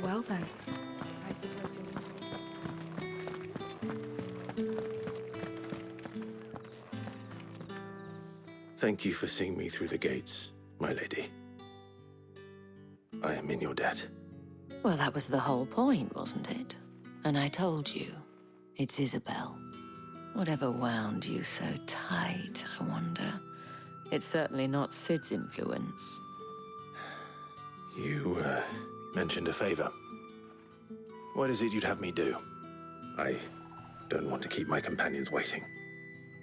Well then, I suppose you'll... Thank you for seeing me through the gates, my lady. I am in your debt. Well, that was the whole point, wasn't it? And I told you, it's Isabel. Whatever wound you so tight, I wonder. It's certainly not Sid's influence. You, mentioned a favor. What is it you'd have me do? I don't want to keep my companions waiting.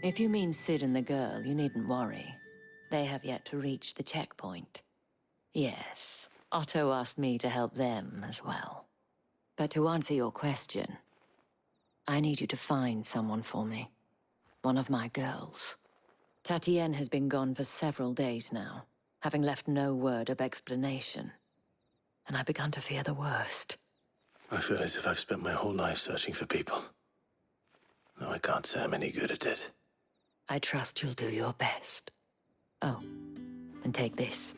If you mean Sid and the girl, you needn't worry. They have yet to reach the checkpoint. Yes, Otto asked me to help them as well. But to answer your question, I need you to find someone for me. One of my girls. Tatienne has been gone for several days now, having left no word of explanation. And I've begun to fear the worst. I feel as if I've spent my whole life searching for people. Though I can't say I'm any good at it. I trust you'll do your best. Oh, and take this.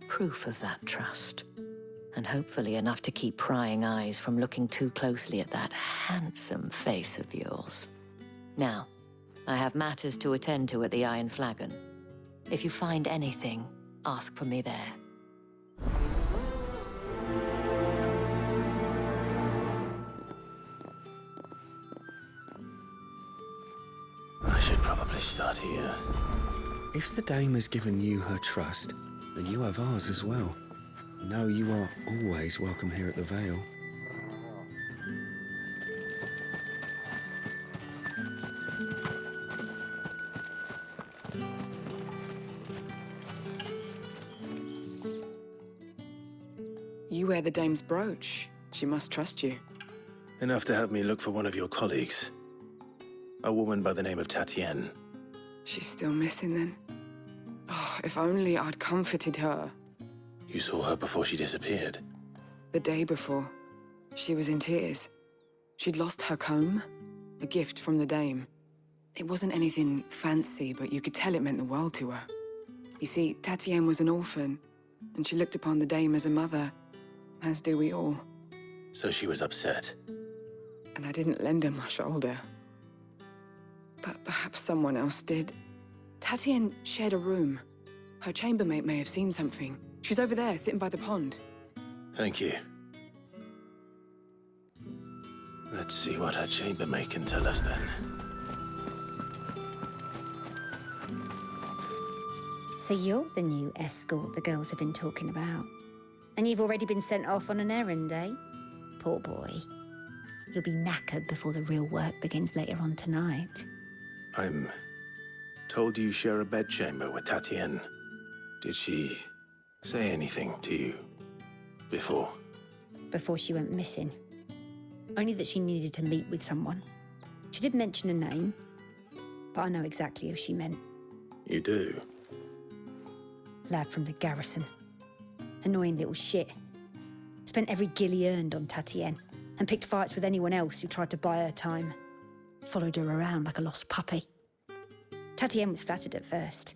Proof of that trust. And hopefully enough to keep prying eyes from looking too closely at that handsome face of yours. Now, I have matters to attend to at the Iron Flagon. If you find anything, ask for me there. I should probably start here. If the dame has given you her trust, then you have ours as well. No, you are always welcome here at the Vale. You wear the dame's brooch. She must trust you. Enough to have me look for one of your colleagues. A woman by the name of Tatienne. She's still missing then. Oh, if only I'd comforted her. You saw her before she disappeared. The day before, she was in tears. She'd lost her comb, a gift from the dame. It wasn't anything fancy, but you could tell it meant the world to her. You see, Tatienne was an orphan, and she looked upon the dame as a mother, as do we all. So she was upset. And I didn't lend her my shoulder. But perhaps someone else did. Tatienne shared a room. Her chambermaid may have seen something. She's over there, sitting by the pond. Thank you. Let's see what her chambermaid can tell us then. So you're the new escort the girls have been talking about. And you've already been sent off on an errand, eh? Poor boy. You'll be knackered before the real work begins later on tonight. I'm told you share a bedchamber with Tatienne. Did she say anything to you before? Before she went missing. Only that she needed to meet with someone. She did mention a name, but I know exactly who she meant. You do? Lad from the garrison. Annoying little shit. Spent every guil he earned on Tatienne and picked fights with anyone else who tried to buy her time. Followed her around like a lost puppy. Tatienne was flattered at first,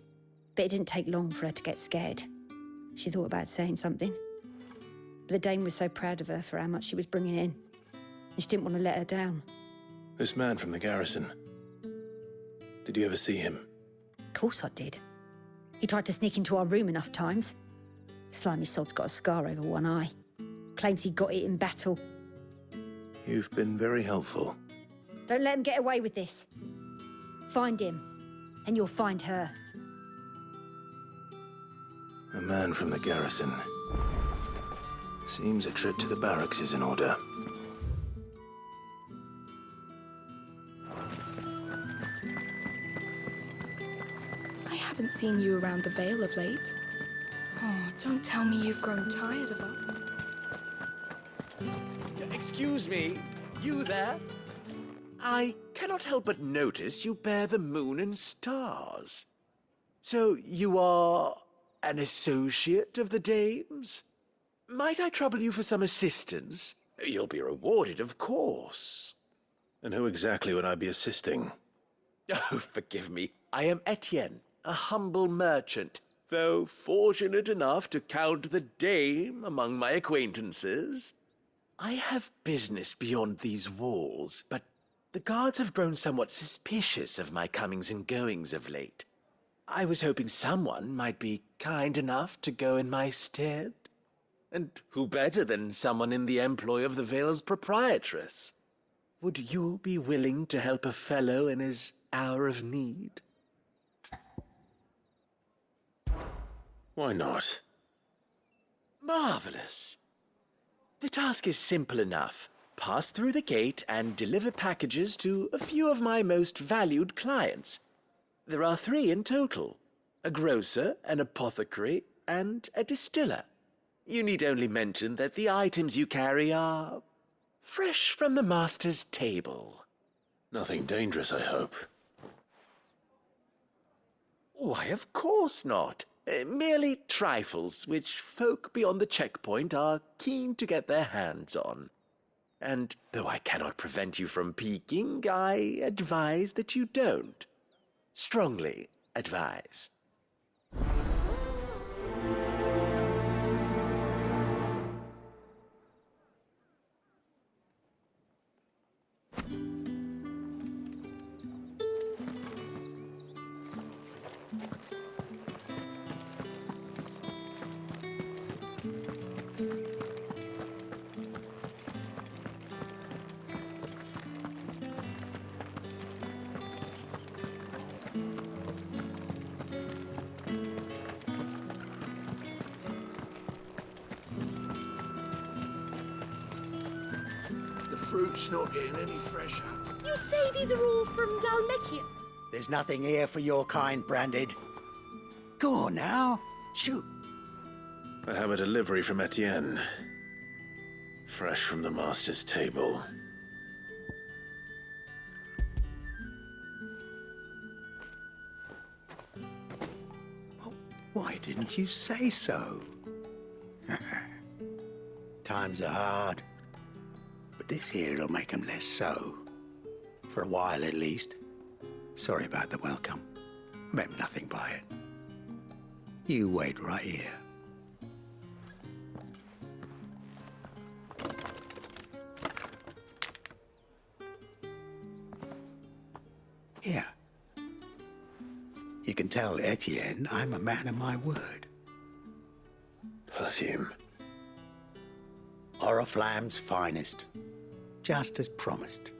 but it didn't take long for her to get scared. She thought about saying something. But the dame was so proud of her for how much she was bringing in, and she didn't want to let her down. This man from the garrison. Did you ever see him? Of course I did. He tried to sneak into our room enough times. Slimy sod's got a scar over one eye. Claims he got it in battle. You've been very helpful. Don't let him get away with this. Find him, and you'll find her. A man from the garrison. Seems a trip to the barracks is in order. I haven't seen you around the Vale of late. Oh, don't tell me you've grown tired of us. Excuse me, you there? I cannot help but notice you bear the moon and stars. So you are an associate of the dame's? Might I trouble you for some assistance? You'll be rewarded, of course. And who exactly would I be assisting? Oh, forgive me. I am Etienne. a humble merchant, though fortunate enough to count the dame among my acquaintances. I have business beyond these walls, but the guards have grown somewhat suspicious of my comings and goings of late. I was hoping someone might be kind enough to go in my stead. And who better than someone in the employ of the Vale's proprietress? Would you be willing to help a fellow in his hour of need? Why not? Marvelous. The task is simple enough. Pass through the gate and deliver packages to a few of my most valued clients. There are 3 in total: a grocer, an apothecary, and a distiller. You need only mention that the items you carry are fresh from the master's table. Nothing dangerous, I hope. Why, of course not. Merely trifles which folk beyond the checkpoint are keen to get their hands on. And though I cannot prevent you from peeking, I advise that you don't. Strongly advise. Fruit's not getting any fresher. You say these are all from Dalmekia? There's nothing here for your kind, Branded. Go on now. Shoot. I have a delivery from Etienne. Fresh from the master's table. Well, why didn't you say so? Times are hard. But this here'll make 'em less so. For a while, at least. Sorry about the welcome. Meant nothing by it. You wait right here. Here. You can tell Etienne I'm a man of my word. Perfume. Oriflamme's finest. Just as promised.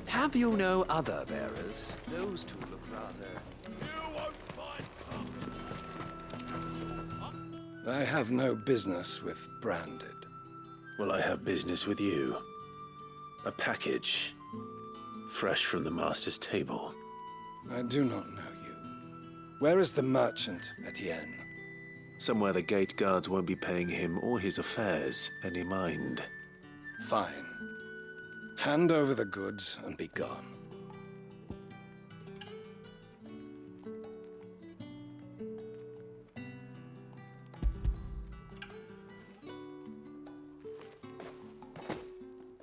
Have you no other bearers? Those two look rather... You won't find I have no business with Branded. Well, I have business with you. A package. Fresh from the master's table. I do not know you. Where is the merchant, Etienne? Somewhere the gate guards won't be paying him or his affairs any mind. Fine. Hand over the goods and be gone.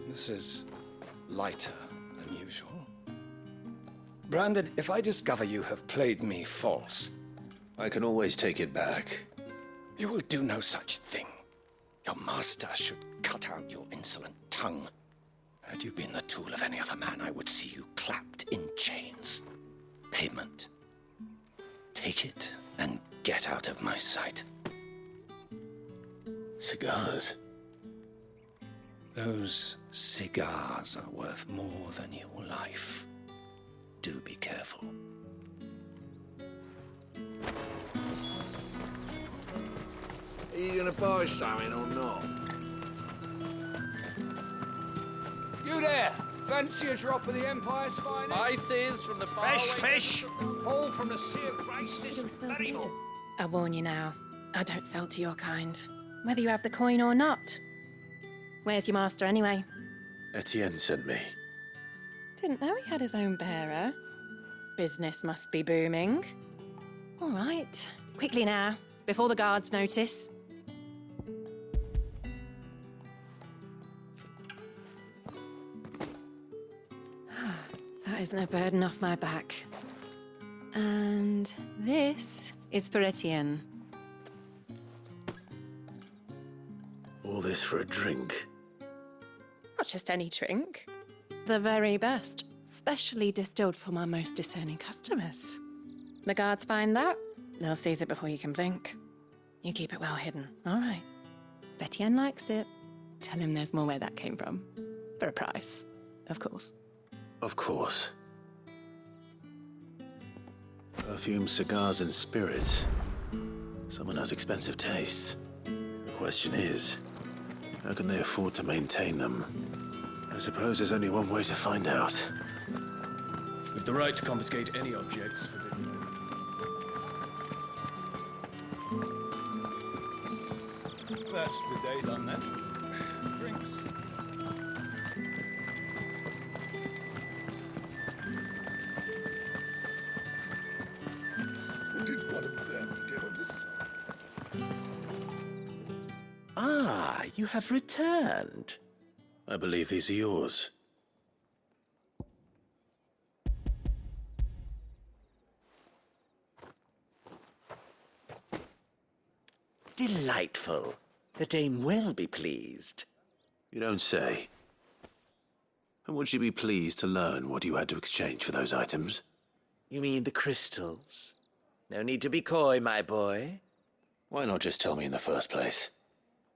This is lighter than usual. Branded, if I discover you have played me false... I can always take it back. You will do no such thing. Your master should cut out your insolent tongue. Had you been the tool of any other man, I would see you clapped in chains. Payment. Take it and get out of my sight. Cigars? Those cigars are worth more than your life. Do be careful. Are you gonna buy something or not? You there! Fancy a drop of the Empire's finest? Spices from the far Fish! All from the Sea of Grace this very morning. I warn you now, I don't sell to your kind, whether you have the coin or not. Where's your master anyway? Etienne sent me. Didn't know he had his own bearer. Business must be booming. All right, quickly now, before the guards notice. is no burden off my back. And this is for Etienne. All this for a drink? Not just any drink. The very best, specially distilled for my most discerning customers. The guards find that, they'll seize it before you can blink. You keep it well hidden, all right? If Etienne likes it, tell him there's more where that came from. For a price, of course. Of course. Perfume, cigars, and spirits. Someone has expensive tastes. The question is, how can they afford to maintain them? I suppose there's only one way to find out. With the right to confiscate any objects for That's the day done then. Drinks. Did one of them get on this? Ah, you have returned. I believe these are yours. Delightful. The dame will be pleased. You don't say. And would she be pleased to learn what you had to exchange for those items? You mean the crystals? No need to be coy, my boy. Why not just tell me in the first place?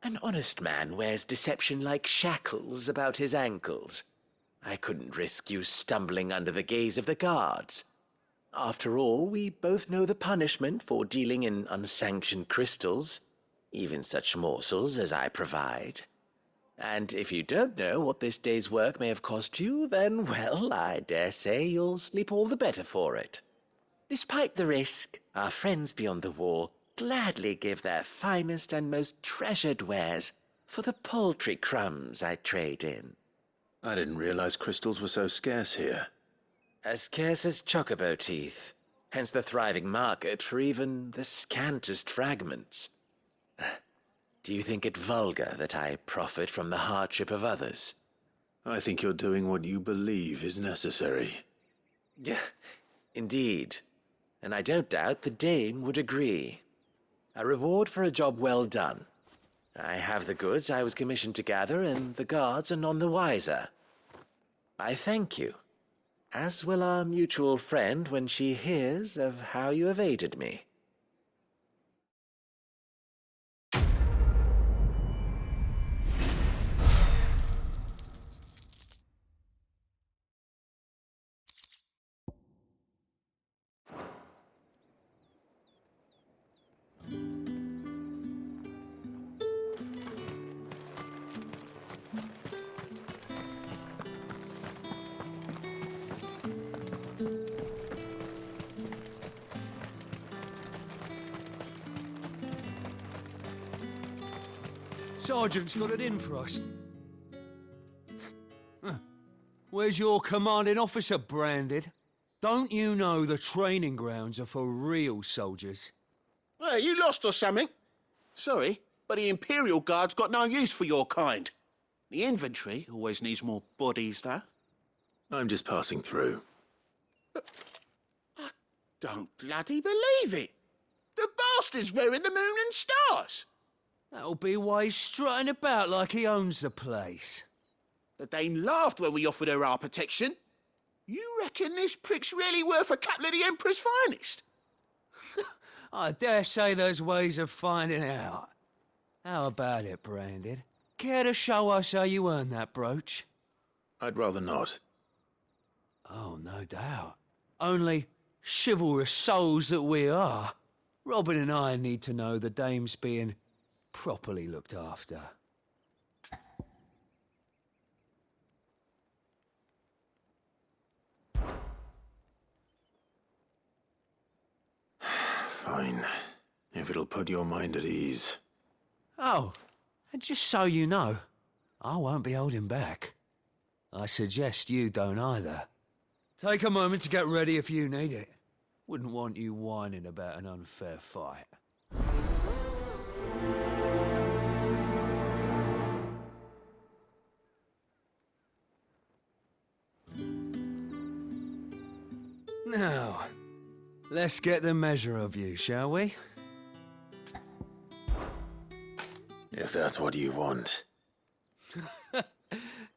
An honest man wears deception like shackles about his ankles. I couldn't risk you stumbling under the gaze of the guards. After all, we both know the punishment for dealing in unsanctioned crystals, even such morsels as I provide. And if you don't know what this day's work may have cost you, then, well, I dare say you'll sleep all the better for it. Despite the risk, our friends beyond the wall gladly give their finest and most treasured wares for the paltry crumbs I trade in. I didn't realize crystals were so scarce here. As scarce as chocobo teeth, hence the thriving market for even the scantest fragments. Do you think it vulgar that I profit from the hardship of others? I think you're doing what you believe is necessary. Yeah, indeed. And I don't doubt the dame would agree. A reward for a job well done. I have the goods I was commissioned to gather, and the guards are none the wiser. I thank you, as will our mutual friend when she hears of how you have aided me. Sergeant's got it in for us. Where's your commanding officer branded? Don't you know the training grounds are for real soldiers? Hey, you lost or something? Sorry, but the Imperial Guard's got no use for your kind. The infantry always needs more bodies, though. I'm just passing through. I don't bloody believe it. The bastard's wearing the moon and stars. That'll be why he's strutting about like he owns the place. The dame laughed when we offered her our protection. You reckon this prick's really worth a couple of the Emperor's finest? I dare say there's ways of finding out. How about it, Branded? Care to show us how you earned that brooch? I'd rather not. Oh, no doubt. Only chivalrous souls that we are, Robin and I need to know the dame's being properly looked after. Fine. If it'll put your mind at ease. Oh, and just so you know, I won't be holding back. I suggest you don't either. Take a moment to get ready if you need it. Wouldn't want you whining about an unfair fight. Now, let's get the measure of you, shall we? If that's what you want.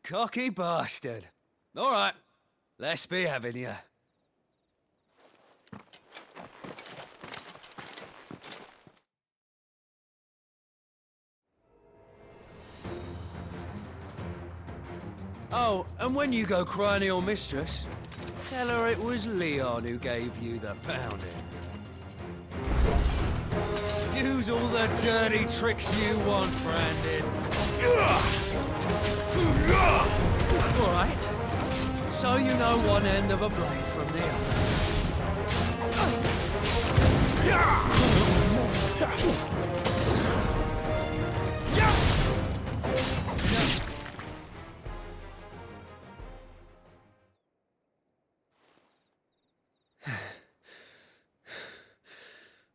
Cocky bastard. All right, let's be having you. Oh, and when you go crying to your mistress, tell her it was Leon who gave you the pounding. Use all the dirty tricks you want, Brandon. All right. So you know one end of a blade from the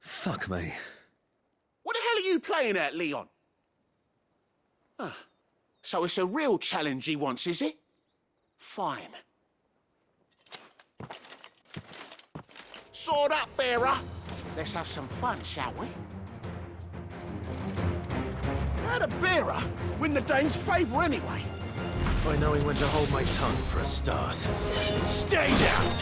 Fuck me. What the hell are you playing at, Leon? So it's a real challenge he wants, is it? Fine. Sword up, bearer. Let's have some fun, shall we? How'd a bearer win the dame's favour anyway? By knowing when to hold my tongue for a start. Stay down!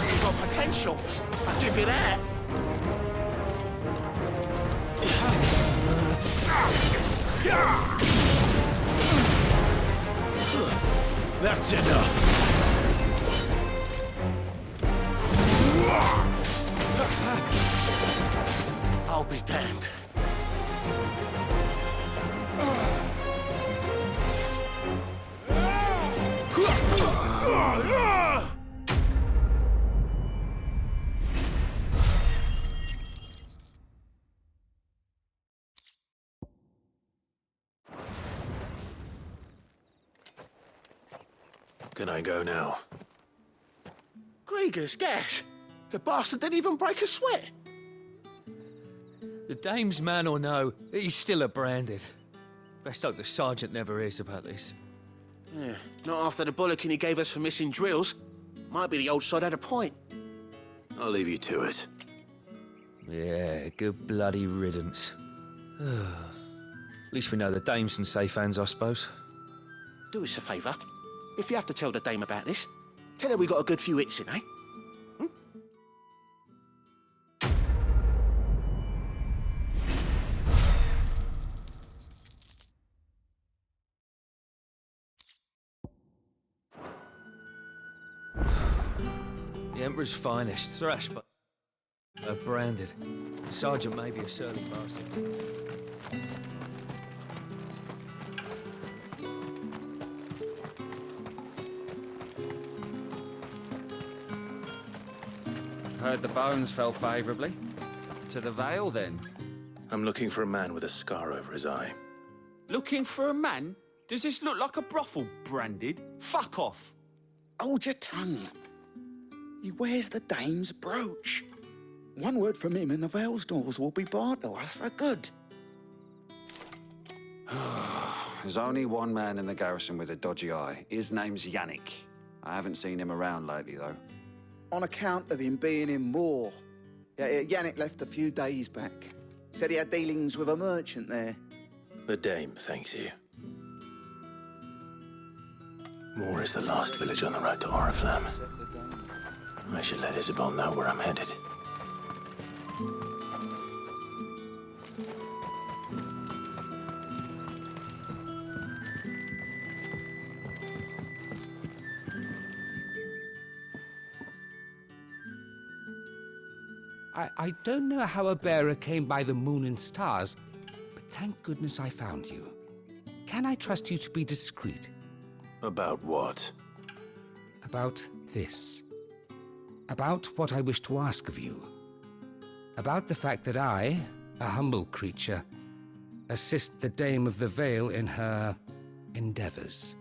You've got potential, I'll give you that. That's enough. I'll be damned. Can I go now? Grieger's gas. The bastard didn't even break a sweat. The dame's man or no, he's still a branded. Best hope the sergeant never hears about this. Yeah, not after the bullocking he gave us for missing drills. Might be the old sod had a point. I'll leave you to it. Yeah, good bloody riddance. At least we know the dame's in safe hands, I suppose. Do us a favour. If you have to tell the dame about this, tell her we got a good few hits in, eh? The Emperor's finest, thrashed but branded. The sergeant may be a surly bastard. Heard the bones fell favourably. To the Vale, then? I'm looking for a man with a scar over his eye. Looking for a man? Does this look like a brothel, branded? Fuck off! Hold your tongue. He wears the dame's brooch. One word from him and the Vale's doors will be barred to us for good. There's only one man in the garrison with a dodgy eye. His name's Yannick. I haven't seen him around lately, though. On account of him being in war. Yeah, Yannick left a few days back. Said he had dealings with a merchant there. The dame thanks you. Moor is the last village on the road to Oriflamme. I should let Isabel know where I'm headed. I don't know how a bearer came by the moon and stars, but thank goodness I found you. Can I trust you to be discreet? About what? About this. About what I wish to ask of you. About the fact that I, a humble creature, assist the Dame of the Vale in her endeavors.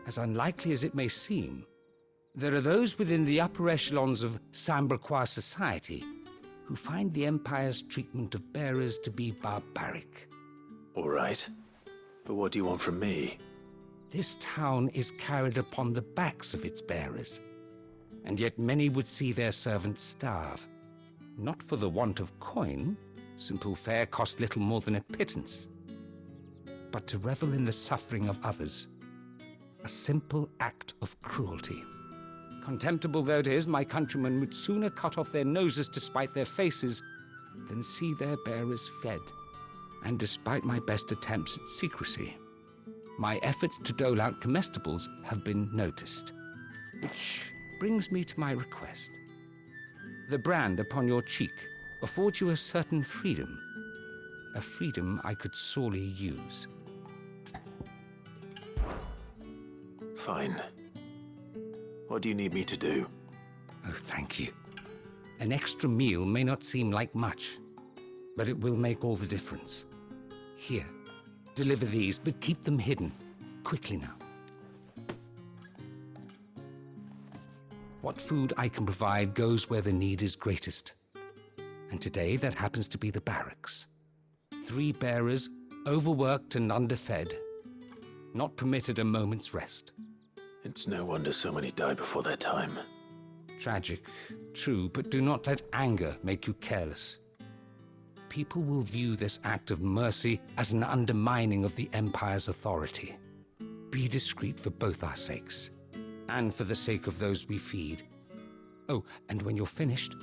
As unlikely as it may seem, there are those within the upper echelons of Samberquois society who find the Empire's treatment of bearers to be barbaric. All right. But what do you want from me? This town is carried upon the backs of its bearers, and yet many would see their servants starve. Not for the want of coin, simple fare cost little more than a pittance, but to revel in the suffering of others, a simple act of cruelty. Contemptible though it is, my countrymen would sooner cut off their noses to spite their faces than see their bearers fed. And despite my best attempts at secrecy, my efforts to dole out comestibles have been noticed. Which brings me to my request. The brand upon your cheek affords you a certain freedom, a freedom I could sorely use. Fine. What do you need me to do? Oh, thank you. An extra meal may not seem like much, but it will make all the difference. Here, deliver these, but keep them hidden. Quickly now. What food I can provide goes where the need is greatest. And today, that happens to be the barracks. 3 bearers, overworked and underfed, not permitted a moment's rest. It's no wonder so many die before their time. Tragic, true, but do not let anger make you careless. People will view this act of mercy as an undermining of the Empire's authority. Be discreet for both our sakes, and for the sake of those we feed. Oh, and when you're finished,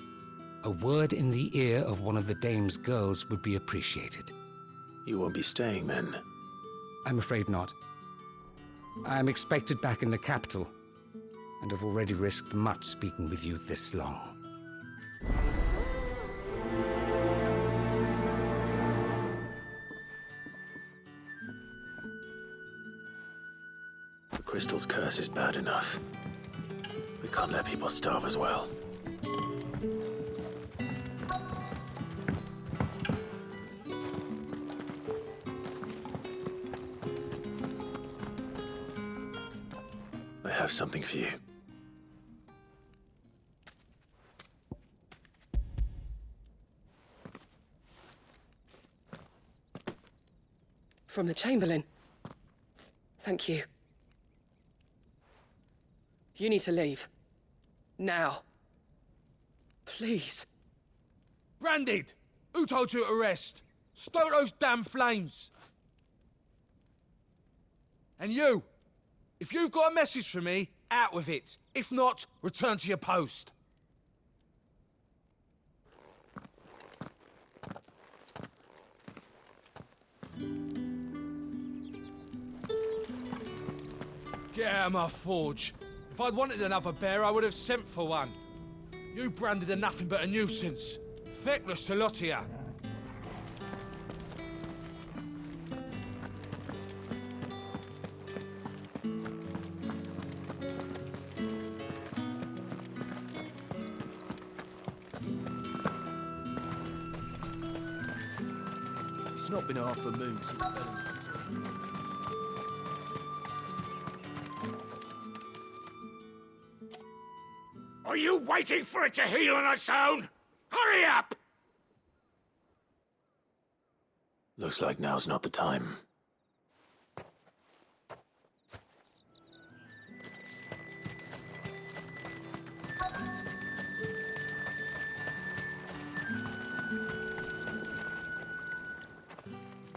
a word in the ear of one of the dame's girls would be appreciated. You won't be staying then? I'm afraid not. I'm expected back in the capital, and have already risked much speaking with you this long. The crystal's curse is bad enough. We can't let people starve as well. I have something for you. From the Chamberlain. Thank you. You need to leave. Now. Please. Branded! Who told you to rest? Stoke those damn flames! And you! If you've got a message for me, out with it. If not, return to your post. Get out of my forge. If I'd wanted another bear, I would have sent for one. You branded are nothing but a nuisance. Feckless a lot of ya. It's not been half a moon since Valentine's. Are you waiting for it to heal on its own? Hurry up! Looks like now's not the time.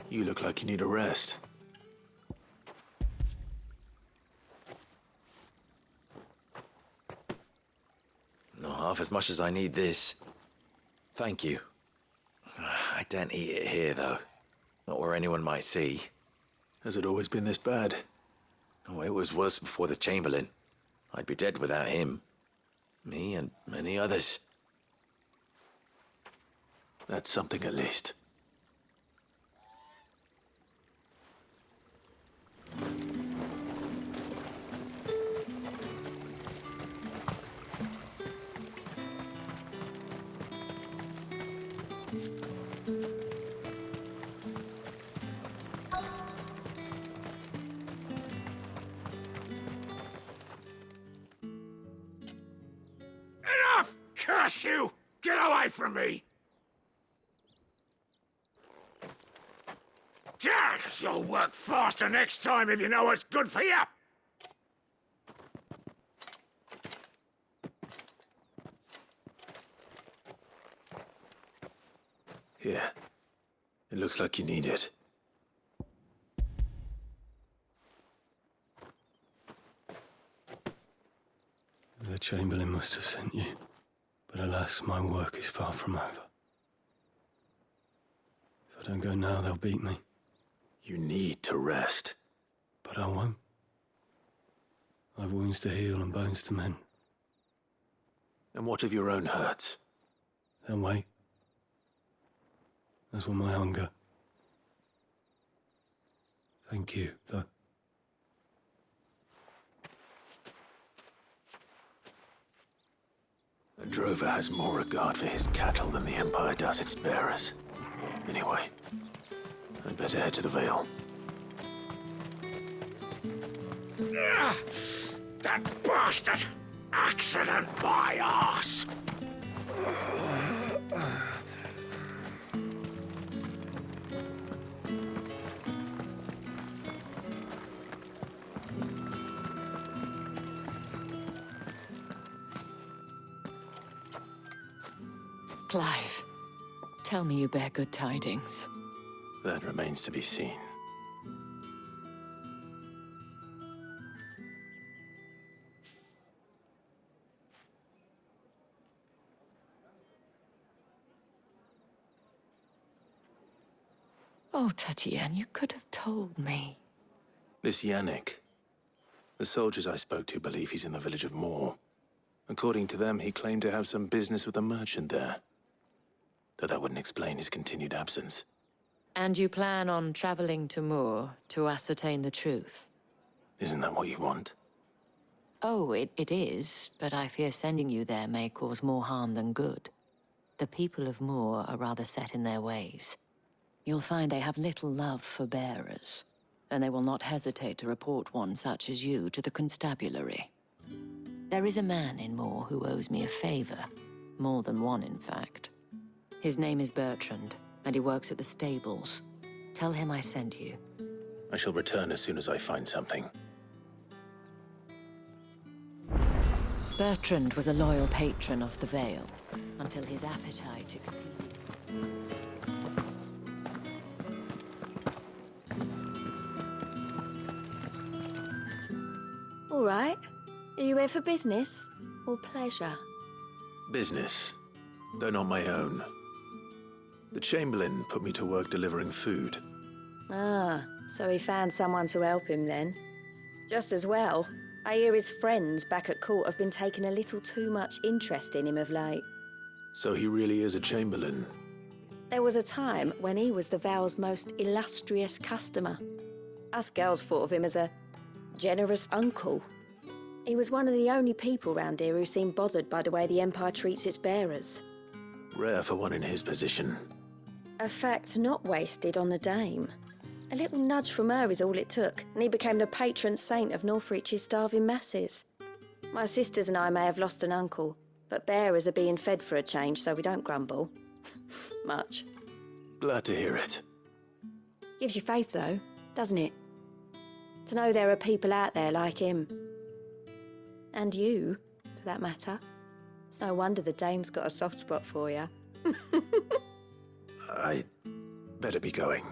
You look like you need a rest. Not half as much as I need this. Thank you. I daren't eat it here, though. Not where anyone might see. Has it always been this bad? Oh, it was worse before the Chamberlain. I'd be dead without him. Me and many others. That's something at least. Enough! Curse you! Get away from me! You'll work faster next time if you know what's good for you. Here. It looks like you need it. The Chamberlain must have sent you, but alas, my work is far from over. If I don't go now, they'll beat me. You need to rest. But I won't. I've wounds to heal and bones to mend. And what of your own hurts? They'll wait. As will my hunger. Thank you, though. A drover has more regard for his cattle than the Empire does its bearers. Anyway, I'd better head to the Vale. That bastard! Accident, my arse! Clive, tell me you bear good tidings. That remains to be seen. Oh, Tatienne, you could have told me. This Yannick. The soldiers I spoke to believe he's in the village of Moor. According to them, he claimed to have some business with a merchant there. Though that wouldn't explain his continued absence. And you plan on traveling to Moor to ascertain the truth? Isn't that what you want? Oh, it is, but I fear sending you there may cause more harm than good. The people of Moor are rather set in their ways. You'll find they have little love for bearers, and they will not hesitate to report one such as you to the constabulary. There is a man in Moor who owes me a favor. More than one, in fact. His name is Bertrand, and he works at the stables. Tell him I sent you. I shall return as soon as I find something. Bertrand was a loyal patron of the Vale, until his appetite exceeded. All right. Are you here for business or pleasure? Business, though not my own. The Chamberlain put me to work delivering food. Ah, so he found someone to help him then. Just as well. I hear his friends back at court have been taking a little too much interest in him of late. So he really is a Chamberlain? There was a time when he was the Vale's most illustrious customer. Us girls thought of him as a generous uncle. He was one of the only people round here who seemed bothered by the way the Empire treats its bearers. Rare for one in his position. A fact not wasted on the dame. A little nudge from her is all it took, and he became the patron saint of Northreach's starving masses. My sisters and I may have lost an uncle, but bearers are being fed for a change, so we don't grumble. Much. Glad to hear it. Gives you faith, though, doesn't it? To know there are people out there like him. And you, for that matter. It's no wonder the dame's got a soft spot for you. I better be going.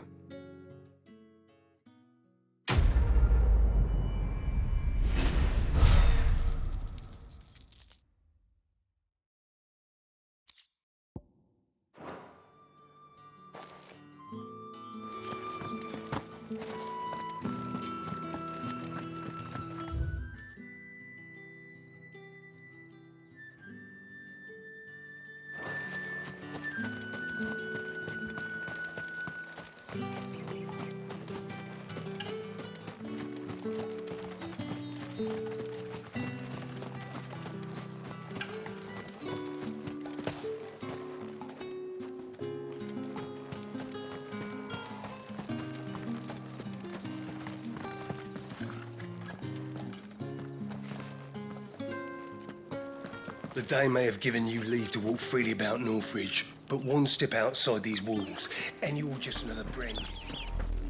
The Dame may have given you leave to walk freely about Northridge, but one step outside these walls, and you're just another brand.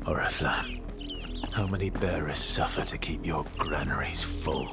Oriflamme, how many bearers suffer to keep your granaries full?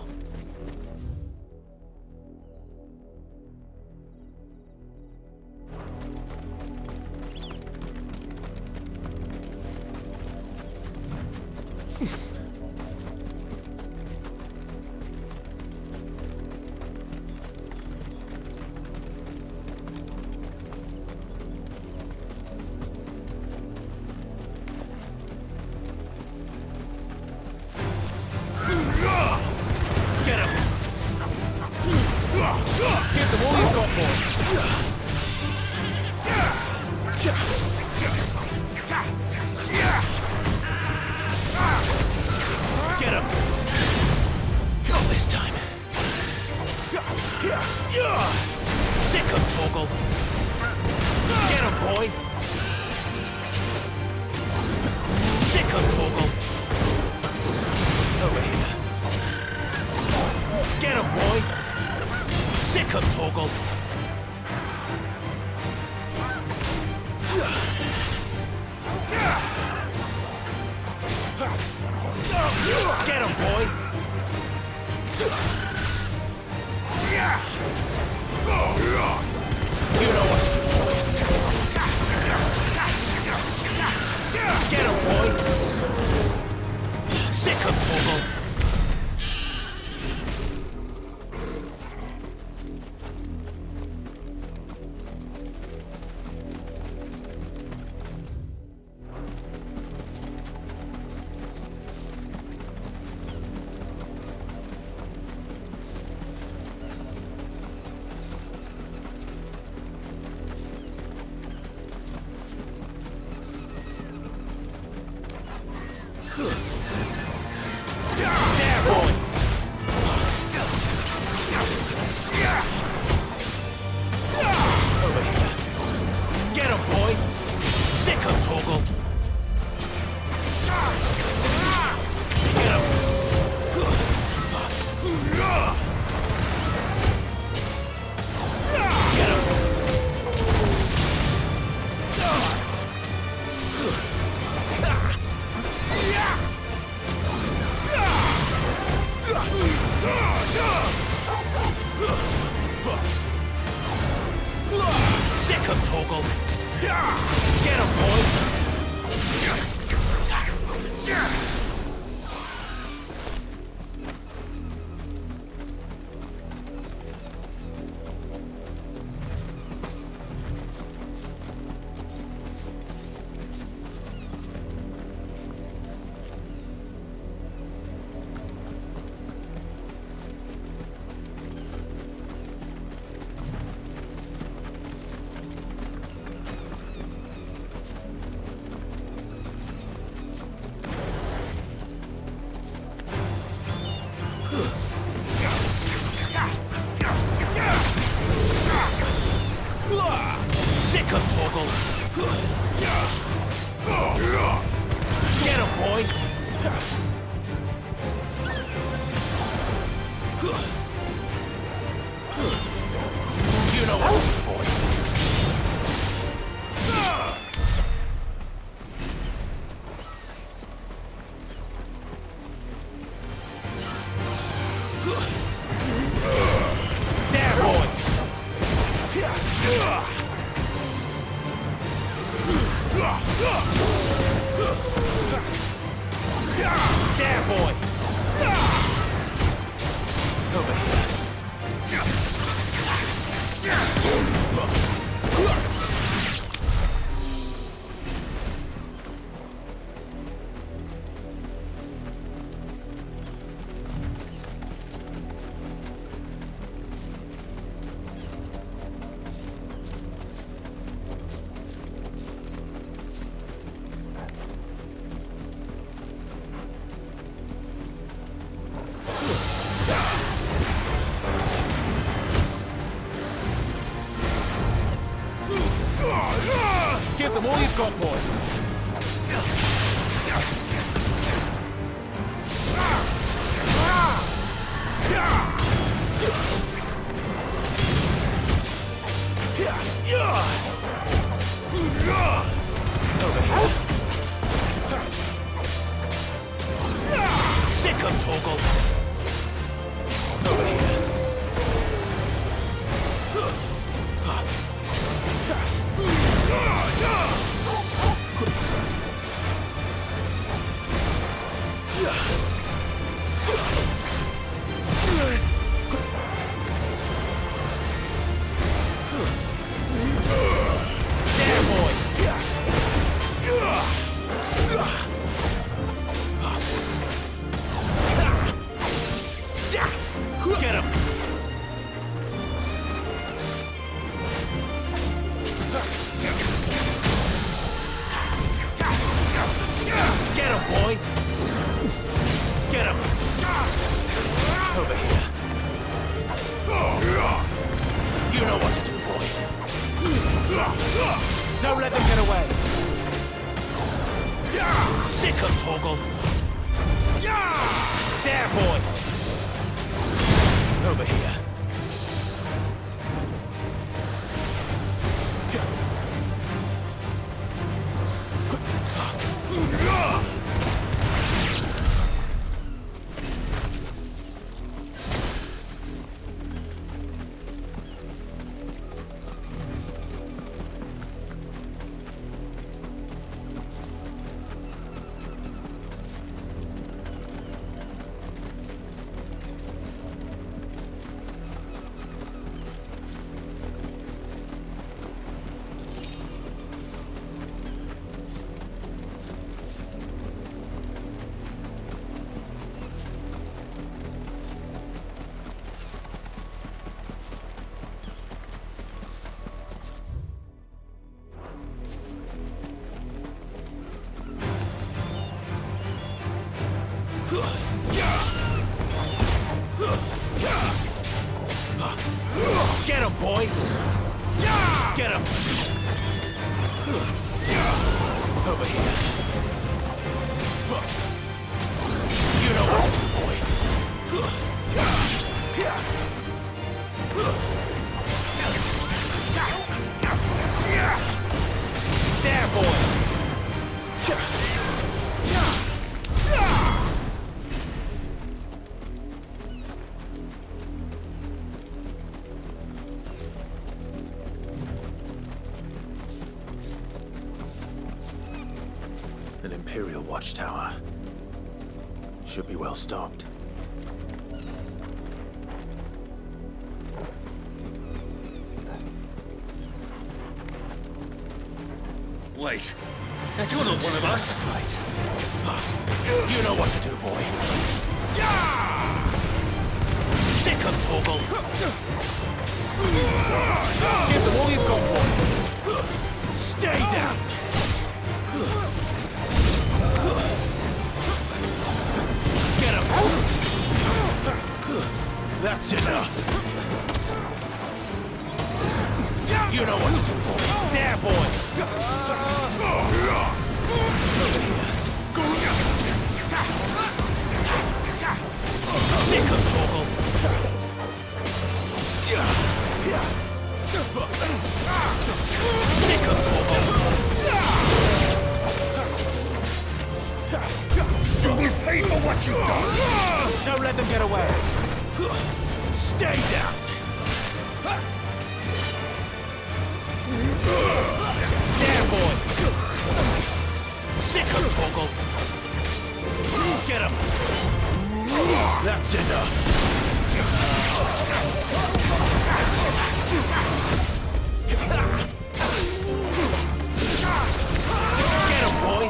Give them all you've got, boy. Torgal. Over here. There, boy. Get him! Get him, boy! Get him! Over here. You know what to do, boy. Don't let them get away. Sick of Torgal. There, boy! Over here. Get him, boy! Get him! Over here. You know what to do, boy. There, boy! An Imperial watchtower. Should be well stocked. Wait. You're not one of us. Right. You know what to do, boy. Sick of Torgal. Give them all you've got, boy. Stay down. Get him! That's enough! You know what to do, boy! There, boy! Over here! Sick of Torgal! Sick of Torgal! You will pay for what you've done! Don't let them get away! Stay down! There, boy! Sick of Torgal! Get him! That's enough! Get him, boy!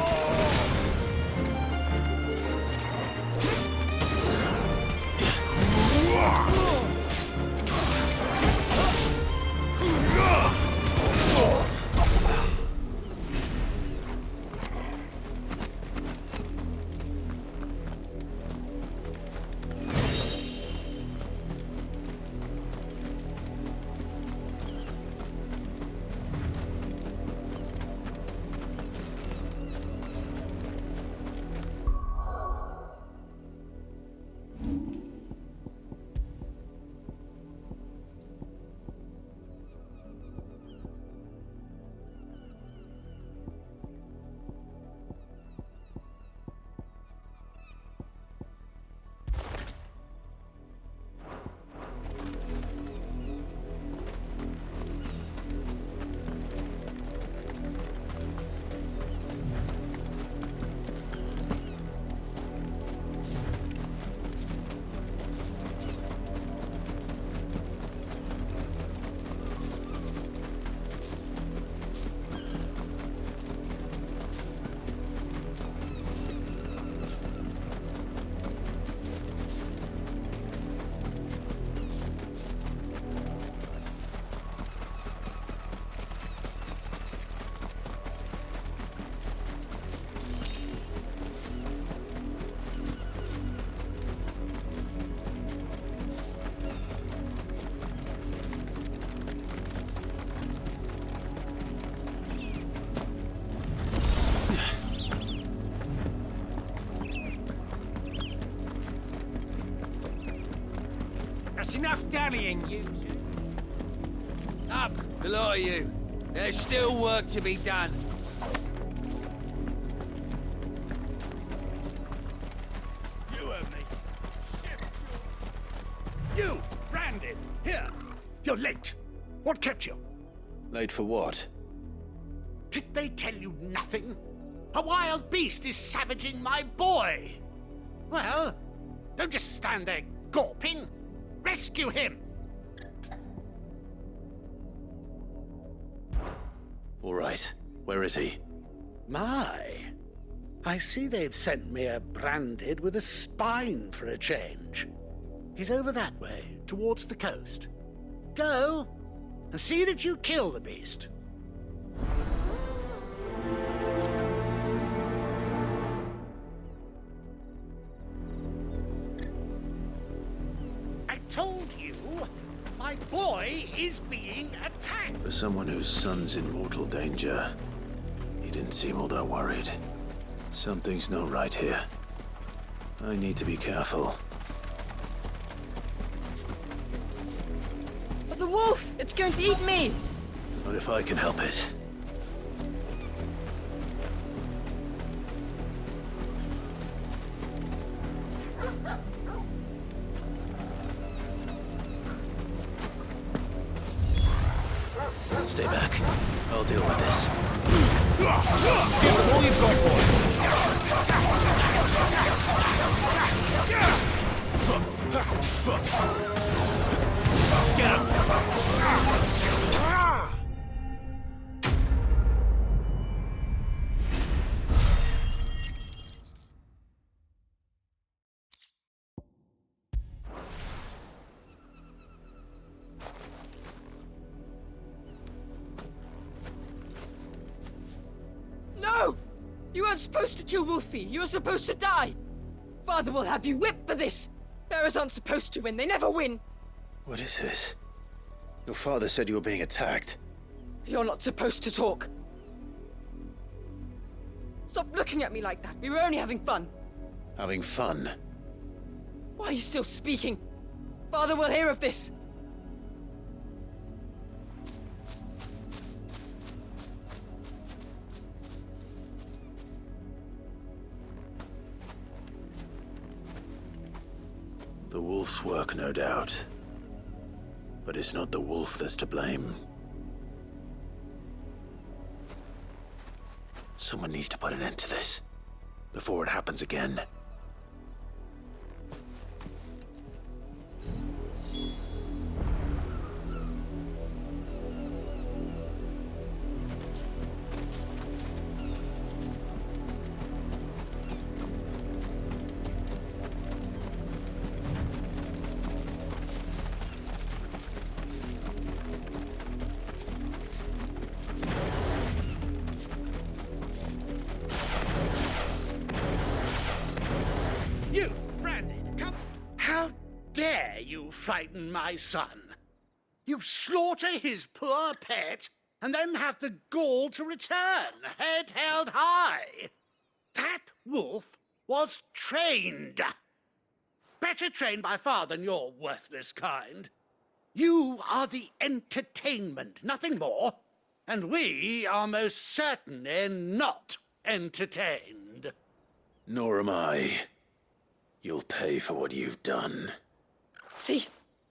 That's enough dallying, you two. Up, the lot of you. There's still work to be done. You heard me. You, Brandon, here. You're late. What kept you? Late for what? Did they tell you nothing? A wild beast is savaging my boy. Well, don't just stand there gawping. Rescue him. All right. Where is he? My. I see they've sent me a branded with a spine for a change. He's over that way, towards the coast. Go, and see that you kill the beast. I told you, my boy is being attacked. For someone whose son's in mortal danger, he didn't seem all that worried. Something's not right here. I need to be careful. The wolf! It's going to eat me! Not if I can help it. Stay back. I'll deal with this. Give them all you've got, Get him! No! You weren't supposed to kill Wolfie. You were supposed to die. Father will have you whipped for this. Bearers aren't supposed to win. They never win. What is this? Your father said you were being attacked. You're not supposed to talk. Stop looking at me like that. We were only having fun. Having fun? Why are you still speaking? Father will hear of this. The wolf's work, no doubt. But it's not the wolf that's to blame. Someone needs to put an end to this, before it happens again. Frighten my son. You slaughter his poor pet, and then have the gall to return, head held high. That wolf was trained. Better trained by far than your worthless kind. You are the entertainment, nothing more. And we are most certainly not entertained. Nor am I. You'll pay for what you've done. See?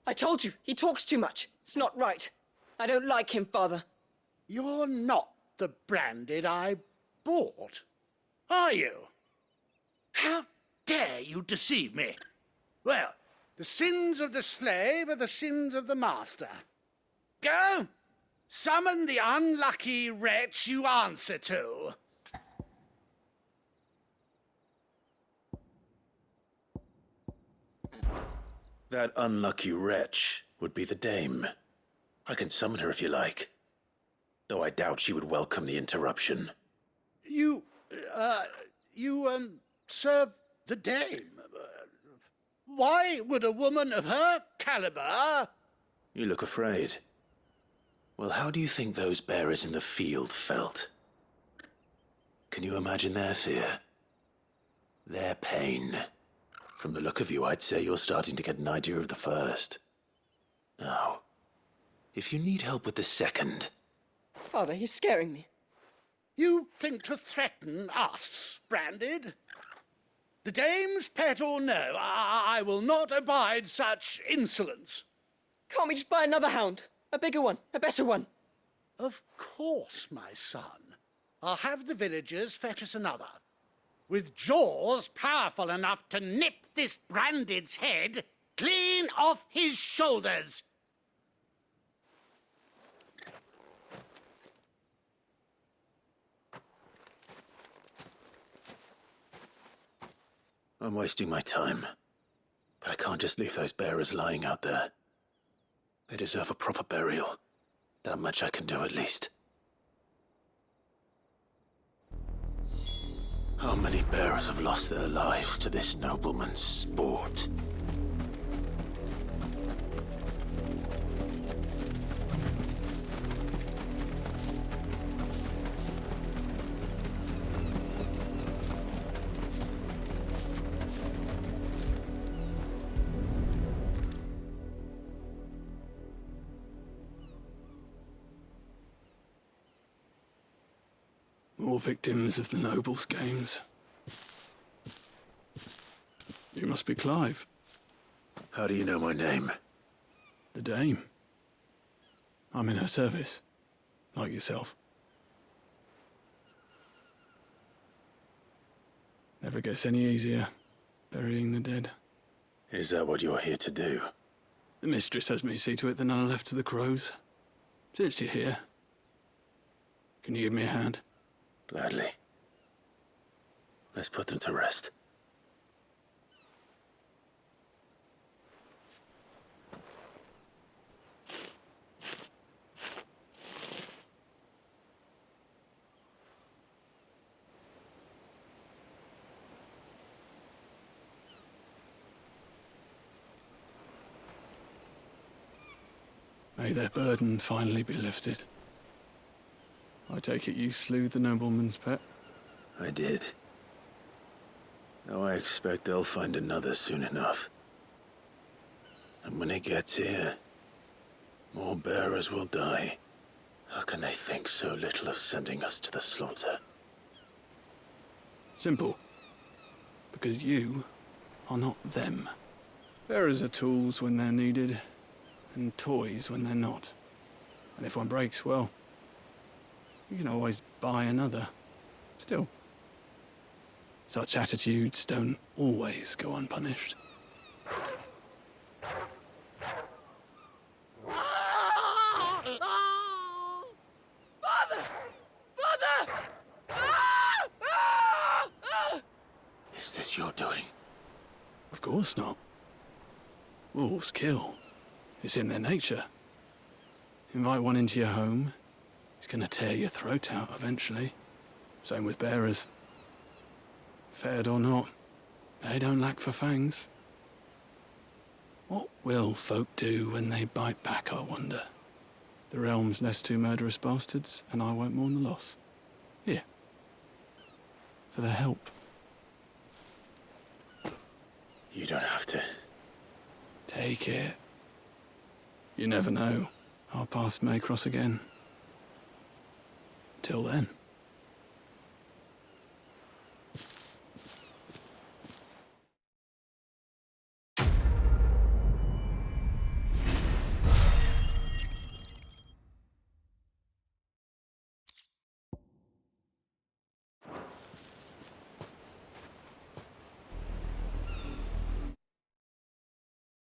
I told you, he talks too much. It's not right. I don't like him, Father. You're not the branded I bought, are you? How dare you deceive me? Well, the sins of the slave are the sins of the master. Go, summon the unlucky wretch you answer to. That unlucky wretch would be the dame. I can summon her if you like. Though I doubt she would welcome the interruption. You serve the dame. Why would a woman of her caliber... You look afraid. Well, how do you think those bearers in the field felt? Can you imagine their fear? Their pain? From the look of you, I'd say you're starting to get an idea of the first. Now, if you need help with the second... Father, he's scaring me. You think to threaten us, Branded? The dame's pet or no, I will not abide such insolence. Can't we just buy another hound? A bigger one, a better one. Of course, my son. I'll have the villagers fetch us another. With jaws powerful enough to nip this Branded's head clean off his shoulders. I'm wasting my time. But I can't just leave those bearers lying out there. They deserve a proper burial. That much I can do at least. How many bearers have lost their lives to this nobleman's sport? More victims of the nobles' games. You must be Clive. How do you know my name? The Dame. I'm in her service, like yourself. Never gets any easier, burying the dead. Is that what you're here to do? The mistress has me see to it that none are left to the crows. Since you're here, can you give me a hand? Gladly. Let's put them to rest. May their burden finally be lifted. I take it you slew the nobleman's pet? I did. Now I expect they'll find another soon enough. And when it gets here, more bearers will die. How can they think so little of sending us to the slaughter? Simple. Because you are not them. Bearers are tools when they're needed, and toys when they're not. And if one breaks, well, you can always buy another. Still, such attitudes don't always go unpunished. Father! Father! Is this your doing? Of course not. Wolves kill. It's in their nature. Invite one into your home, he's gonna tear your throat out eventually. Same with bearers. Fed or not, they don't lack for fangs. What will folk do when they bite back, I wonder? The realm's nest two murderous bastards, and I won't mourn the loss. Here. For their help. You don't have to. Take it. You never know. Our paths may cross again. Till then.